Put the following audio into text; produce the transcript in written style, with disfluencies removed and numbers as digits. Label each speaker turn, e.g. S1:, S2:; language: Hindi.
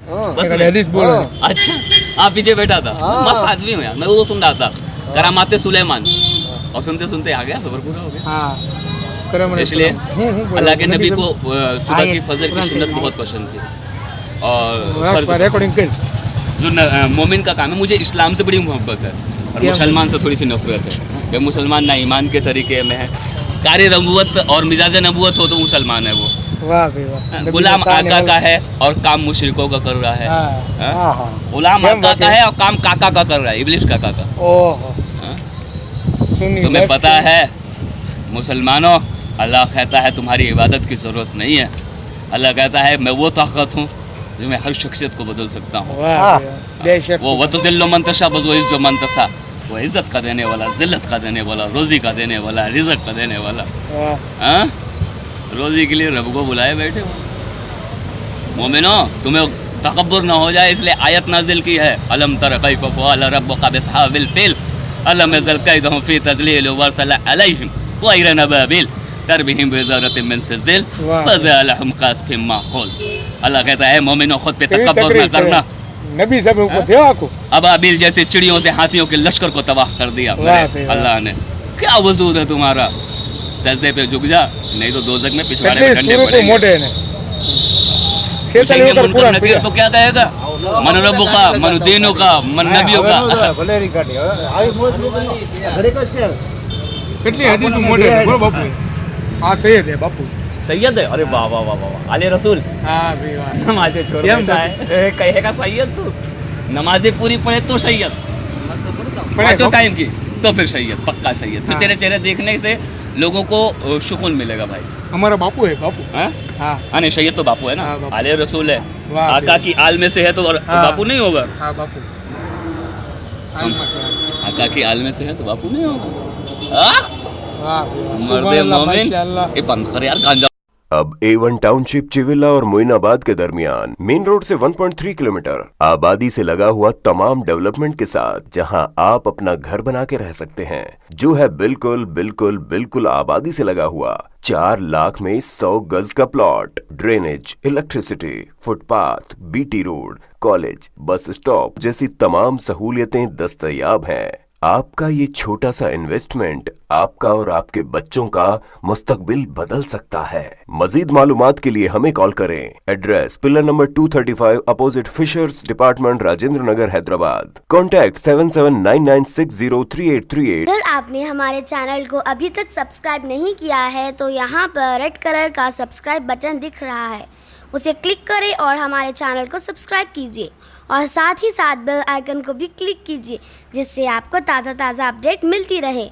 S1: बस में।
S2: हदीस बोल रहे हैं।
S1: अच्छा, आप पीछे बैठा था। मस्त आदमी हूँ यार, मैं वो सुन रहा था करामाते सुलेमान, और सुनते सुनते आ गया, सबर पूरा हो गया।
S2: हाँ करम
S1: इसलिए
S2: बोलो।
S1: अल्लाह के नबी को सुबह की
S2: आयत,
S1: फजर की
S2: कुरान
S1: सुन्नत
S2: शरीफ
S1: बहुत पसंद थी, और फर्ज
S2: रिकॉर्डिंग कर।
S1: जो मोमिन का काम है। मुझे इस्लाम से बड़ी मोहब्बत है और
S2: क्या
S1: मुसलमान से थोड़ी सी नफरत है कि मुसलमान ना ईमान के तरीके में है, कार्य नबूवत और मिजाज नबूवत हो तो मुसलमान है वो,
S2: वाह भाई वाह।
S1: गुलाम आका का है और काम मुशरिकों का कर रहा है। हाँ? गुलाम आका का है और काम काका का कर रहा है, इब्लिस काका का।
S2: ओहो
S1: हाँ?
S2: सुन्नी
S1: तुम्हें पता है मुसलमानों, अल्लाह कहता है तुम्हारी इबादत की ज़रूरत नहीं है। अल्लाह कहता है मैं वो ताकत हूँ जो मैं हर शख्सियत को बदल सकता हूँ।
S2: बेशक
S1: वो वतुज़िल्लु मन तशा व तुइज़्ज़ु मन तशा, वो इज़्ज़त का देने वाला, ज़िल्लत का देने वाला, रोज़ी का देने वाला, रिज़्क़ का देने वाला। हाँ? रोज़ी के लिए रब को बुलाए बैठे हो। मोमिनो, तुम्हें तकब्बुर ना हो जाए इसलिए आयत नाजिल की है, अलम तर कैफ़ फ़अल रब्बुका बिअस्हाबिल फ़ील अलम यज़ल कैदहुम फ़ी तज़लील व अरसल अलैहिम तयरन अबाबिल तरमीहिम बिहिजारतिन मिन सिज्जिल फजअलहुम कास्फिन माक़ूल। अल्लाह कहता है मोमिनो, खुद पे तकब्बुर ना करना।
S2: नबी सब ऊपर थे आपको।
S1: अबाबिल जैसे चिड़ियों से हाथियों के लश्कर को तबाह कर दिया अल्लाह ने। क्या वजूद है तुम्हारा? सजदे पे झुक जा, नहीं तो दोज़ख में पिछवाड़े में डंडे पड़ेंगे।
S2: मोटे ने
S1: पूछेंगे मुनकर नकीर तो क्या कहेगा? मन रब्बुका, मन दीनुका, मन नबियुका।
S2: कितनी हदीस मोटे ने बोलो बापू। हाँ सैयद है बापू।
S1: सैयद है? अरे वाह वाह वाह वाह, आले रसूल।
S2: हाँ भाई वाह।
S1: नमाज़ें छोड़ बैठा है, कहेगा सैयद तू? नमाज़ें पूरी पढ़े तो सैयद, पाँचों टाइम की तो फिर सैयद, पक्का सैयद। फिर तेरे चेहरे देखने से लोगों को सुकून मिलेगा भाई।
S2: हमारा बापू है बापू।
S1: हाँ
S2: हाँ
S1: नहीं, सैयद तो बापू है ना,
S2: हाँ, बापू।
S1: आले रसूल है।
S2: वाह
S1: आका की आल में से है तो बापू नहीं होगा।
S2: हाँ बापू।
S1: आका की आल में से है तो बापू नहीं होगा। मर्दे मोमिन, ये बंद कर यार गांजा।
S3: अब A1 टाउनशिप चिविला और मोइनाबाद के दरमियान मेन रोड से 1.3 किलोमीटर आबादी से लगा हुआ तमाम डेवलपमेंट के साथ जहां आप अपना घर बना के रह सकते हैं, जो है बिल्कुल बिल्कुल बिल्कुल आबादी से लगा हुआ। 4 लाख में 100 गज का plot, drainage, electricity, footpath, BT road, college, bus stop जैसी तमाम सहूलियतें दस्तयाब हैं। आपका ये छोटा सा इन्वेस्टमेंट आपका और आपके बच्चों का मुस्तकबिल बदल सकता है। मजीद मालूमात के लिए हमें कॉल करें। Address pillar number 235 opposite fishers department, Rajendra Nagar, Hyderabad. Contact 7799603838।
S4: अगर आपने हमारे चैनल को अभी तक सब्सक्राइब नहीं किया है तो यहाँ पर रेड कलर का सब्सक्राइब बटन दिख रहा है, उसे क्लिक करें और हमारे चैनल को सब्सक्राइब कीजिए और साथ ही साथ बेल आइकन को भी क्लिक कीजिए, जिससे आपको ताज़ा अपडेट मिलती रहे।